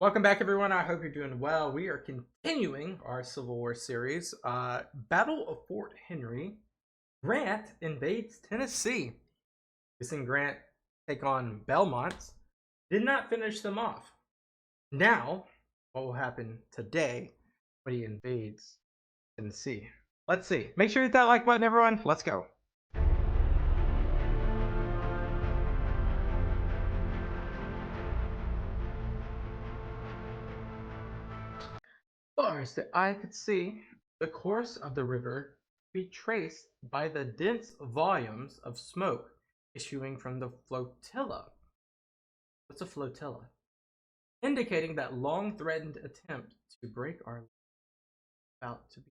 Welcome back, everyone. I hope you're doing well. We are continuing our Civil War series. Battle of Fort Henry. Grant invades Tennessee. We've seen Grant take on Belmont. Did not finish them off. Now, what will happen today when he invades Tennessee? Let's see. Make sure you hit that like button, everyone. Let's go. Far as the eye could see, the course of the river could be traced by the dense volumes of smoke issuing from the flotilla. What's a flotilla? Indicating that long-threatened attempt to break our about to be.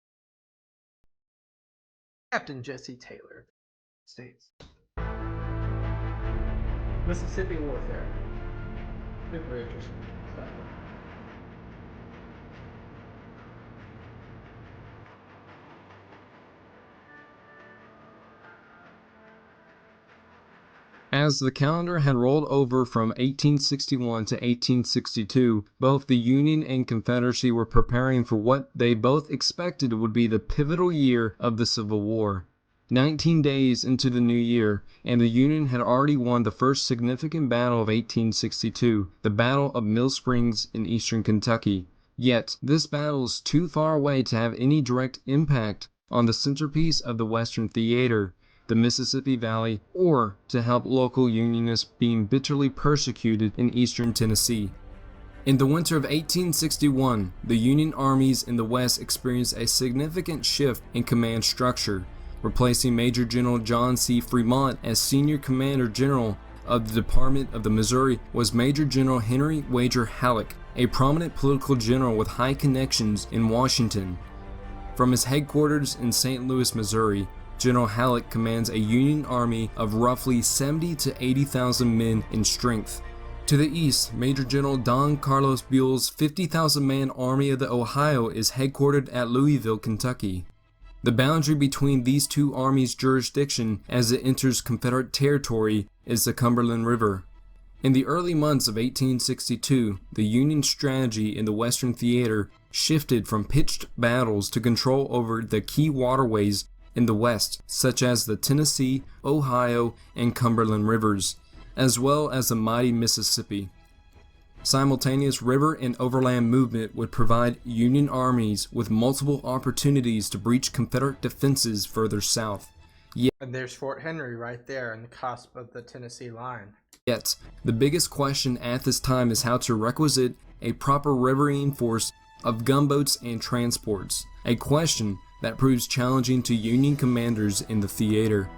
Captain Jesse Taylor states, Mississippi warfare. Super interesting stuff. As the calendar had rolled over from 1861 to 1862, both the Union and Confederacy were preparing for what they both expected would be the pivotal year of the Civil War. 19 days into the new year, and the Union had already won the first significant battle of 1862, the Battle of Mill Springs in eastern Kentucky. Yet, this battle is too far away to have any direct impact on the centerpiece of the Western theater, the Mississippi Valley, or to help local Unionists being bitterly persecuted in eastern Tennessee. In the winter of 1861, the Union armies in the West experienced a significant shift in command structure, replacing Major General John C. Fremont as Senior Commander General of the Department of the Missouri was Major General Henry Wager Halleck, a prominent political general with high connections in Washington. From his headquarters in St. Louis, Missouri, General Halleck commands a Union army of roughly 70,000 to 80,000 men in strength. To the east, Major General Don Carlos Buell's 50,000-man Army of the Ohio is headquartered at Louisville, Kentucky. The boundary between these two armies' jurisdiction as it enters Confederate territory is the Cumberland River. In the early months of 1862, the Union strategy in the Western theater shifted from pitched battles to control over the key waterways in the West, such as the Tennessee, Ohio, and Cumberland rivers, as well as the mighty Mississippi. Simultaneous river and overland movement would provide Union armies with multiple opportunities to breach Confederate defenses further south. And there's Fort Henry right there on the cusp of the Tennessee line. Yet, the biggest question at this time is how to requisite a proper riverine force of gunboats and transports, a question that proves challenging to Union commanders in the theater.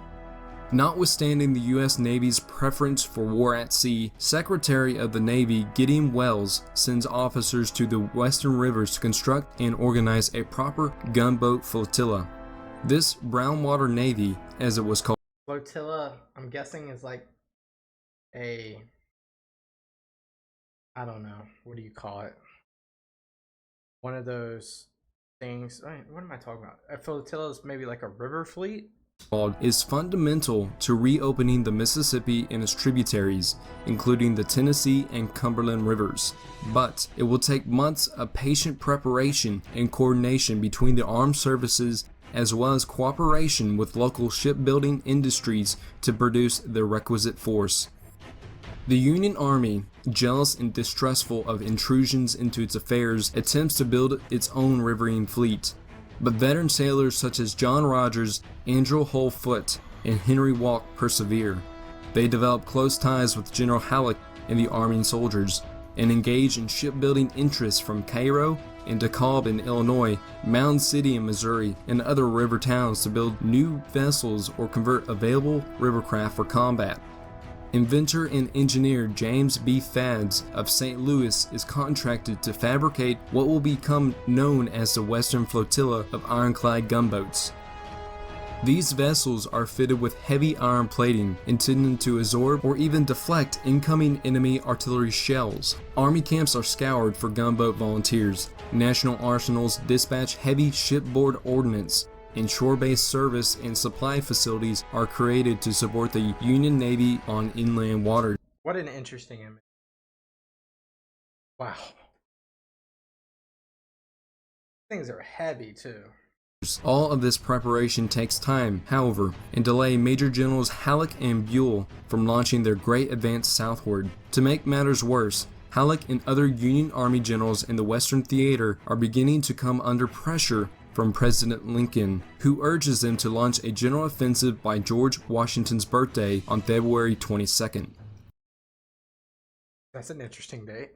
Notwithstanding the U.S. Navy's preference for war at sea, Secretary of the Navy Gideon Welles sends officers to the western rivers to construct and organize a proper gunboat flotilla. This brownwater navy, as it was called. Flotilla, I'm guessing, is like I don't know, what do you call it? One of those things. What am I talking about? A flotilla is maybe like a river fleet? Is fundamental to reopening the Mississippi and its tributaries, including the Tennessee and Cumberland rivers. But it will take months of patient preparation and coordination between the armed services as well as cooperation with local shipbuilding industries to produce the requisite force. The Union Army, jealous and distrustful of intrusions into its affairs, attempts to build its own riverine fleet. But veteran sailors such as John Rodgers, Andrew Foote, and Henry Walk persevere. They develop close ties with General Halleck and the arming soldiers, and engage in shipbuilding interests from Cairo and DeKalb in Illinois, Mound City in Missouri, and other river towns to build new vessels or convert available rivercraft for combat. Inventor and engineer James B. Fadds of St. Louis is contracted to fabricate what will become known as the Western Flotilla of ironclad gunboats. These vessels are fitted with heavy iron plating intended to absorb or even deflect incoming enemy artillery shells. Army camps are scoured for gunboat volunteers. National arsenals dispatch heavy shipboard ordnance, and shore-based service and supply facilities are created to support the Union Navy on inland waters. What an interesting image. Wow. Things are heavy too. All of this preparation takes time, however, and delay Major Generals Halleck and Buell from launching their great advance southward. To make matters worse, Halleck and other Union Army generals in the Western Theater are beginning to come under pressure from President Lincoln, who urges them to launch a general offensive by George Washington's birthday on February 22nd. That's an interesting date.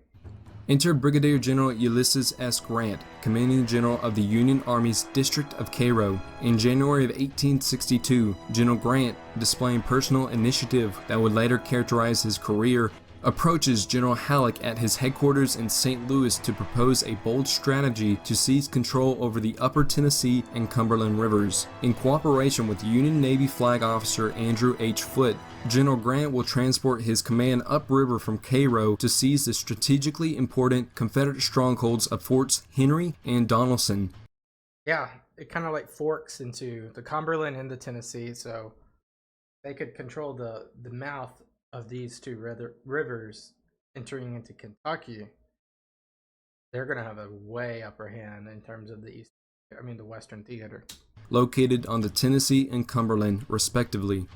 Enter Brigadier General Ulysses S. Grant, commanding general of the Union Army's District of Cairo. In January of 1862, General Grant, displaying personal initiative that would later characterize his career, approaches General Halleck at his headquarters in St. Louis to propose a bold strategy to seize control over the upper Tennessee and Cumberland rivers. In cooperation with Union Navy Flag Officer Andrew Foote, General Grant will transport his command upriver from Cairo to seize the strategically important Confederate strongholds of Forts Henry and Donelson. Yeah, it kind of like forks into the Cumberland and the Tennessee, so they could control the mouth of these two rivers entering into Kentucky. They're gonna have a way upper hand in terms of the Western Theater. Located on the Tennessee and Cumberland, respectively.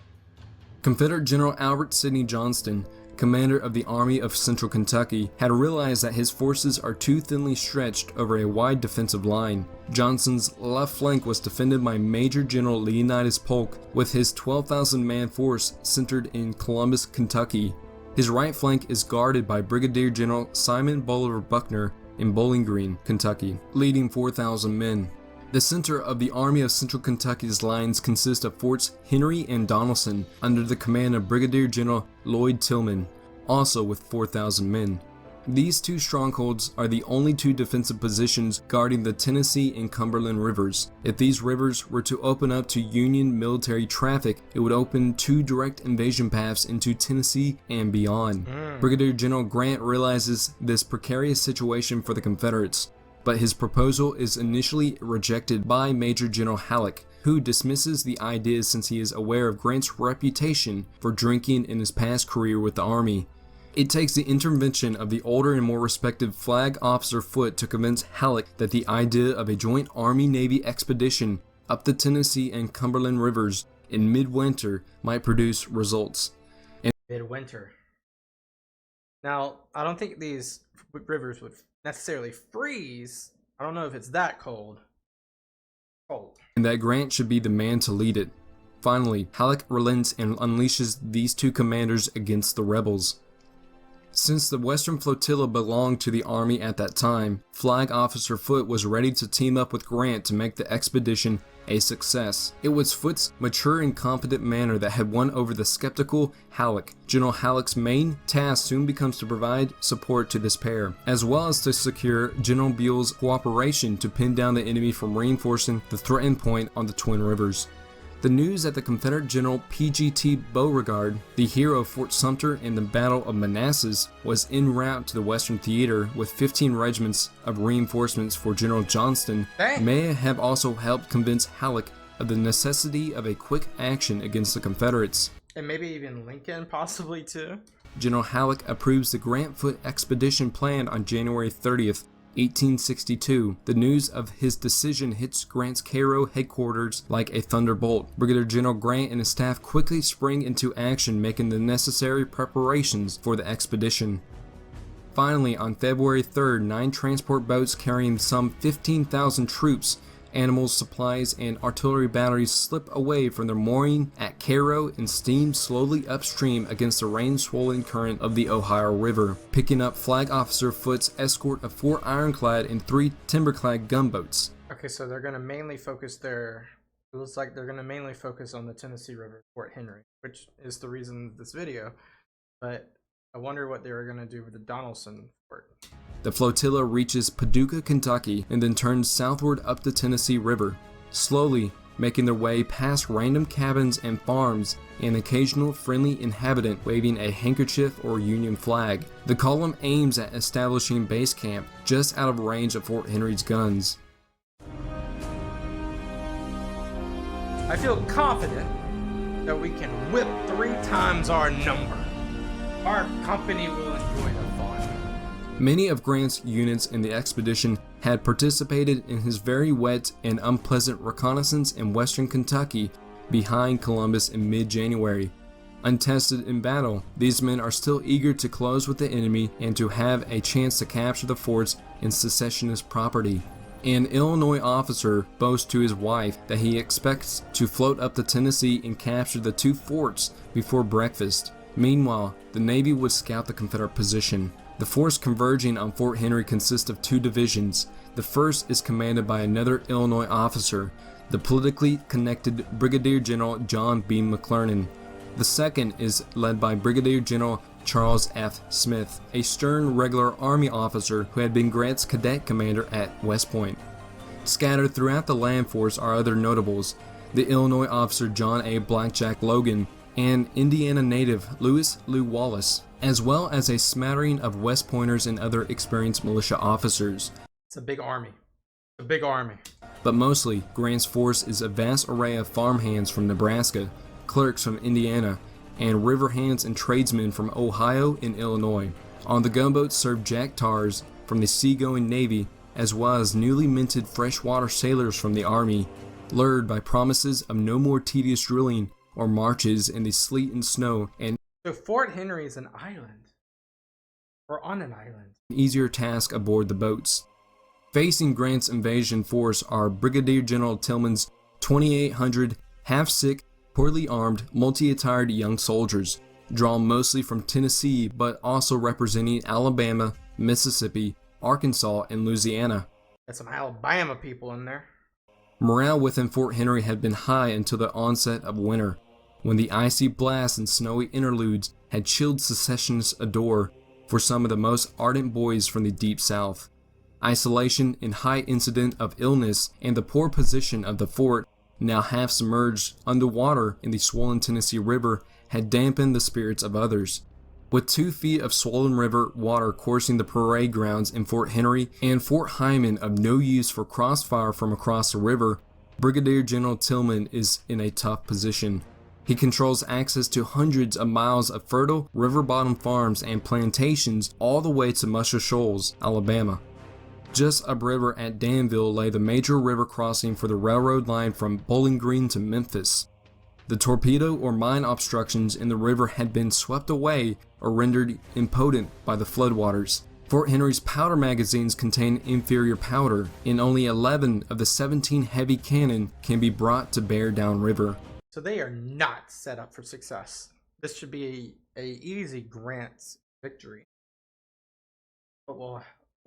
Confederate General Albert Sidney Johnston, commander of the Army of Central Kentucky, had realized that his forces are too thinly stretched over a wide defensive line. Johnston's left flank was defended by Major General Leonidas Polk with his 12,000-man force centered in Columbus, Kentucky. His right flank is guarded by Brigadier General Simon Bolivar Buckner in Bowling Green, Kentucky, leading 4,000 men. The center of the Army of Central Kentucky's lines consist of Forts Henry and Donelson under the command of Brigadier General Lloyd Tillman, also with 4,000 men. These two strongholds are the only two defensive positions guarding the Tennessee and Cumberland rivers. If these rivers were to open up to Union military traffic, it would open two direct invasion paths into Tennessee and beyond. Brigadier General Grant realizes this precarious situation for the Confederates, but his proposal is initially rejected by Major General Halleck, who dismisses the idea since he is aware of Grant's reputation for drinking in his past career with the Army. It takes the intervention of the older and more respected Flag Officer Foote to convince Halleck that the idea of a joint Army-Navy expedition up the Tennessee and Cumberland rivers in midwinter might produce results. Midwinter. Now, I don't think these rivers would necessarily freeze. I don't know if it's that cold. And that Grant should be the man to lead it. Finally, Halleck relents and unleashes these two commanders against the rebels. Since the Western Flotilla belonged to the Army at that time, Flag Officer Foote was ready to team up with Grant to make the expedition a success. It was Foote's mature and competent manner that had won over the skeptical Halleck. General Halleck's main task soon becomes to provide support to this pair, as well as to secure General Buell's cooperation to pin down the enemy from reinforcing the threatened point on the Twin Rivers. The news that the Confederate General P.G.T. Beauregard, the hero of Fort Sumter in the Battle of Manassas, was en route to the Western Theater with 15 regiments of reinforcements for General Johnston may have also helped convince Halleck of the necessity of a quick action against the Confederates. And maybe even Lincoln, possibly too. General Halleck approves the Grant-Foote expedition plan on January 30th, 1862. The news of his decision hits Grant's Cairo headquarters like a thunderbolt. Brigadier General Grant and his staff quickly spring into action, making the necessary preparations for the expedition. Finally, on February 3rd, 9 transport boats carrying some 15,000 troops, animals, supplies, and artillery batteries slip away from their mooring at Cairo and steam slowly upstream against the rain-swollen current of the Ohio River, picking up Flag Officer Foote's escort of 4 ironclad and 3 timberclad gunboats. Okay, so they're going to mainly focus it looks like they're going to mainly focus on the Tennessee River, Fort Henry, which is the reason of this video, but I wonder what they were going to do with the Donelson fort. The flotilla reaches Paducah, Kentucky, and then turns southward up the Tennessee River, slowly making their way past random cabins and farms and occasional friendly inhabitant waving a handkerchief or Union flag. The column aims at establishing base camp just out of range of Fort Henry's guns. I feel confident that we can whip 3 times our number. Our company will enjoy the fun. Many of Grant's units in the expedition had participated in his very wet and unpleasant reconnaissance in western Kentucky behind Columbus in mid-January. Untested in battle, these men are still eager to close with the enemy and to have a chance to capture the forts and secessionist property. An Illinois officer boasts to his wife that he expects to float up the Tennessee and capture the 2 forts before breakfast. Meanwhile, the Navy would scout the Confederate position. The force converging on Fort Henry consists of 2 divisions. The first is commanded by another Illinois officer, the politically connected Brigadier General John B. McClernand. The second is led by Brigadier General Charles F. Smith, a stern regular Army officer who had been Grant's cadet commander at West Point. Scattered throughout the land force are other notables, the Illinois officer John A. Blackjack Logan and Indiana native Lewis Lew Wallace, as well as a smattering of West Pointers and other experienced militia officers. It's a big army. A big army. But mostly, Grant's force is a vast array of farmhands from Nebraska, clerks from Indiana, and river hands and tradesmen from Ohio and Illinois. On the gunboats served jack tars from the seagoing Navy, as well as newly minted freshwater sailors from the Army, lured by promises of no more tedious drilling or marches in the sleet and snow, and So Fort Henry is an island. We're on an island. an easier task aboard the boats. Facing Grant's invasion force are Brigadier General Tillman's 2,800 half-sick, poorly armed, multi-attired young soldiers, drawn mostly from Tennessee but also representing Alabama, Mississippi, Arkansas, and Louisiana. Got some Alabama people in there. Morale within Fort Henry had been high until the onset of winter, when the icy blasts and snowy interludes had chilled secessionists ardor for some of the most ardent boys from the Deep South. Isolation and high incident of illness and the poor position of the fort, now half submerged underwater in the swollen Tennessee River, had dampened the spirits of others. With 2 feet of swollen river water coursing the parade grounds in Fort Henry and Fort Hyman of no use for crossfire from across the river, Brigadier General Tillman is in a tough position. He controls access to hundreds of miles of fertile river-bottom farms and plantations all the way to Musher Shoals, Alabama. Just upriver at Danville lay the major river crossing for the railroad line from Bowling Green to Memphis. The torpedo or mine obstructions in the river had been swept away or rendered impotent by the floodwaters. Fort Henry's powder magazines contain inferior powder, and only 11 of the 17 heavy cannon can be brought to bear downriver. So they are not set up for success. This should be a easy Grant's victory. But will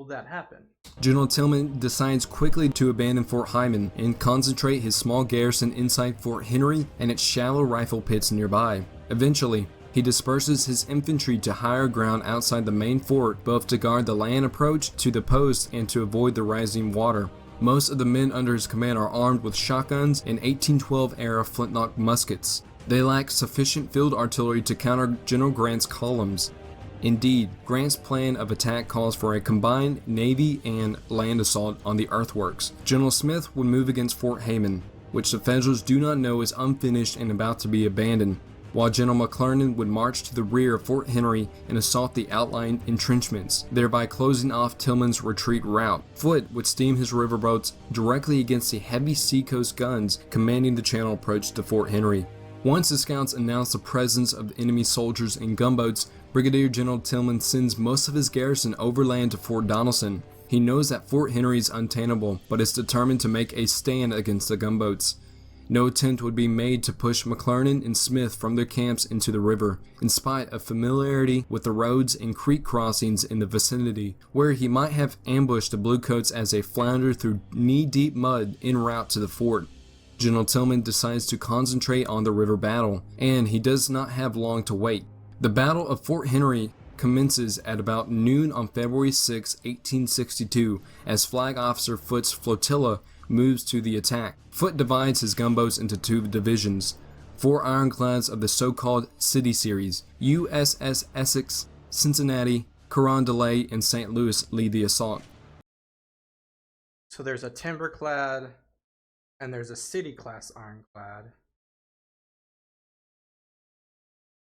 that happen? General Tillman decides quickly to abandon Fort Hyman and concentrate his small garrison inside Fort Henry and its shallow rifle pits nearby. Eventually, he disperses his infantry to higher ground outside the main fort, both to guard the land approach to the post and to avoid the rising water. Most of the men under his command are armed with shotguns and 1812-era flintlock muskets. They lack sufficient field artillery to counter General Grant's columns. Indeed, Grant's plan of attack calls for a combined Navy and land assault on the earthworks. General Smith would move against Fort Hayman, which the Federals do not know is unfinished and about to be abandoned, while General McClernand would march to the rear of Fort Henry and assault the outlying entrenchments, thereby closing off Tillman's retreat route. Foote would steam his riverboats directly against the heavy seacoast guns commanding the channel approach to Fort Henry. Once the scouts announce the presence of enemy soldiers and gunboats, Brigadier General Tillman sends most of his garrison overland to Fort Donelson. He knows that Fort Henry is untenable, but is determined to make a stand against the gunboats. No attempt would be made to push McClernand and Smith from their camps into the river, in spite of familiarity with the roads and creek crossings in the vicinity, where he might have ambushed the Bluecoats as they floundered through knee-deep mud en route to the fort. General Tillman decides to concentrate on the river battle, and he does not have long to wait. The Battle of Fort Henry commences at about noon on February 6, 1862, as Flag Officer Foote's flotilla moves to the attack. Foote divides his gunboats into 2 divisions. 4 ironclads of the so-called City Series, USS Essex, Cincinnati, Carondelet, and St. Louis lead the assault. So there's a timberclad and there's a city-class ironclad.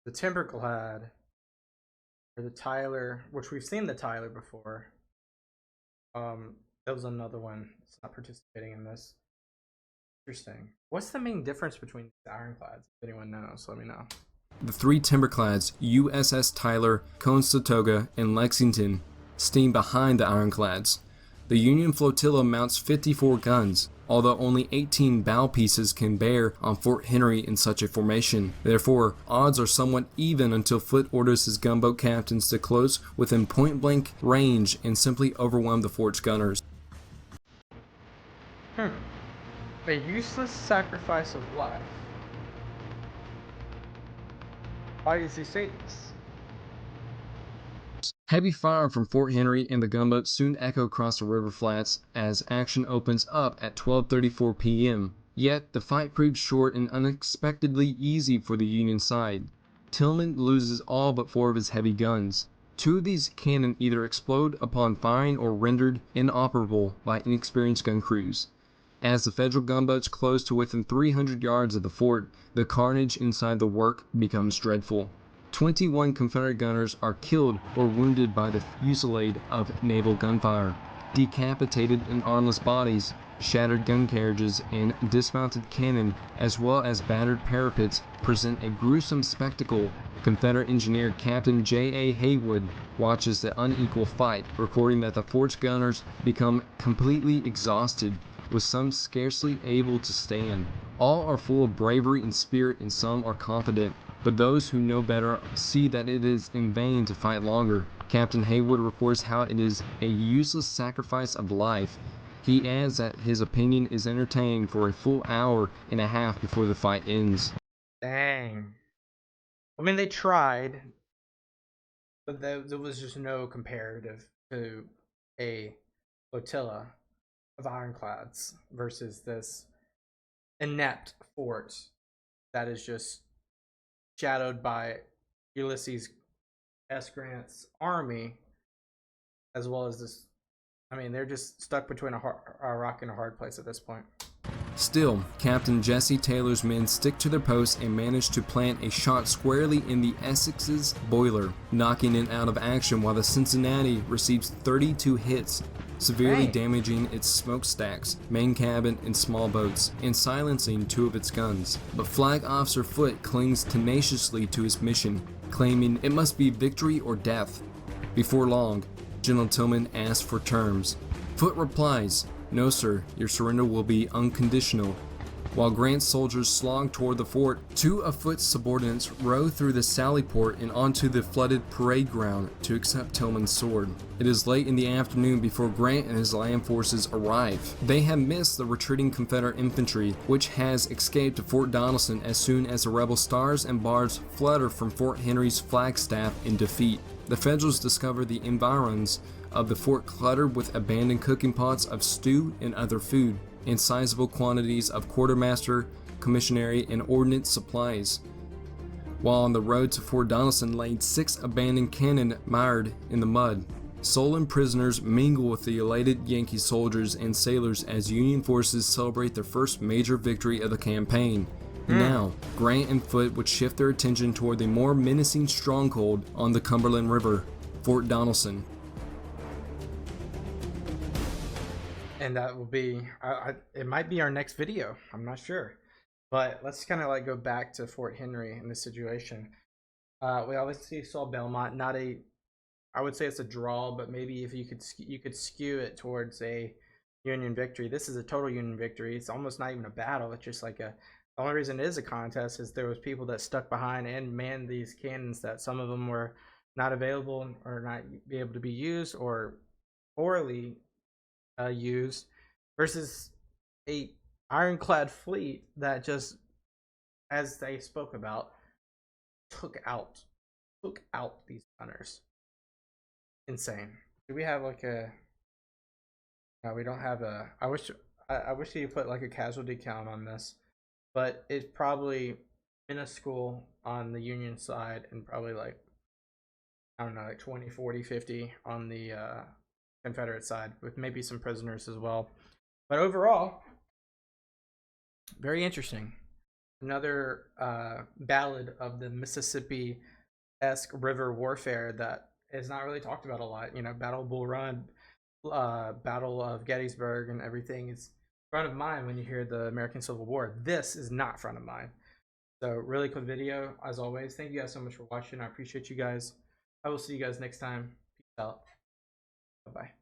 The timberclad or the Tyler, which we've seen the Tyler before. That was another one. It's not participating in this. Interesting. What's the main difference between the ironclads? If anyone knows, let me know. The three timberclads, USS Tyler, Conestoga, and Lexington, steam behind the ironclads. The Union flotilla mounts 54 guns, although only 18 bow pieces can bear on Fort Henry in such a formation. Therefore, odds are somewhat even until Foote orders his gunboat captains to close within point-blank range and simply overwhelm the fort's gunners. A useless sacrifice of life. Why does he say this? Heavy fire from Fort Henry and the gunboats soon echo across the river flats as action opens up at 12:34 p.m. Yet, the fight proves short and unexpectedly easy for the Union side. Tillman loses all but 4 of his heavy guns. 2 of these cannon either explode upon firing or rendered inoperable by inexperienced gun crews. As the Federal gunboats close to within 300 yards of the fort, the carnage inside the work becomes dreadful. 21 Confederate gunners are killed or wounded by the fusillade of naval gunfire. Decapitated and armless bodies, shattered gun carriages, and dismounted cannon, as well as battered parapets, present a gruesome spectacle. Confederate engineer Captain J.A. Haywood watches the unequal fight, recording that the fort's gunners become completely exhausted, with some scarcely able to stand. All are full of bravery and spirit, and some are confident, but those who know better see that it is in vain to fight longer. Captain Haywood reports how it is a useless sacrifice of life. He adds that his opinion is entertained for a full hour and a half before the fight ends. Dang. I mean, they tried, but there was just no comparative to a flotilla of ironclads versus this inept fort that is just shadowed by Ulysses S. Grant's army, as well as this. I mean, they're just stuck between a rock and a hard place at this point. Still, Captain Jesse Taylor's men stick to their posts and manage to plant a shot squarely in the Essex's boiler, knocking it out of action while the Cincinnati receives 32 hits, severely damaging its smokestacks, main cabin, and small boats, and silencing 2 of its guns. But Flag Officer Foote clings tenaciously to his mission, claiming it must be victory or death. Before long, General Tillman asks for terms. Foote replies, "No, sir, your surrender will be unconditional." While Grant's soldiers slog toward the fort, 2 of Foote's subordinates row through the sally port and onto the flooded parade ground to accept Tillman's sword. It is late in the afternoon before Grant and his land forces arrive. They have missed the retreating Confederate infantry, which has escaped to Fort Donelson as soon as the rebel stars and bars flutter from Fort Henry's flagstaff in defeat. The Federals discover the environs of the fort cluttered with abandoned cooking pots of stew and other food, and sizable quantities of quartermaster, commissary, and ordnance supplies. While on the road to Fort Donelson lay 6 abandoned cannon mired in the mud. Stolen prisoners mingle with the elated Yankee soldiers and sailors as Union forces celebrate their first major victory of the campaign. Now, Grant and Foote would shift their attention toward the more menacing stronghold on the Cumberland River, Fort Donelson. And that will be, it might be our next video. I'm not sure. But let's kind of like go back to Fort Henry in this situation. We obviously saw Belmont, not a, I would say it's a draw, but maybe if you could skew it towards a Union victory. This is a total Union victory. It's almost not even a battle. It's just like a, the only reason it is a contest is there was people that stuck behind and manned these cannons that some of them were not available or not be able to be used or poorly used, versus a ironclad fleet that just, as they spoke about, took out these gunners. Insane. Do we have like a? No, we don't have a. I wish you put like a casualty count on this, but it's probably minuscule on the Union side and probably like, I don't know, like 20, 40, 50 on the Confederate side, with maybe some prisoners as well. But overall, very interesting. Another ballad of the Mississippi-esque river warfare that is not really talked about a lot. You know, Battle of Bull Run, Battle of Gettysburg, and everything is front of mind when you hear the American Civil War. This is not front of mind. So really cool video as always. Thank you guys so much for watching. I appreciate you guys. I will see you guys next time. Peace out. Bye bye.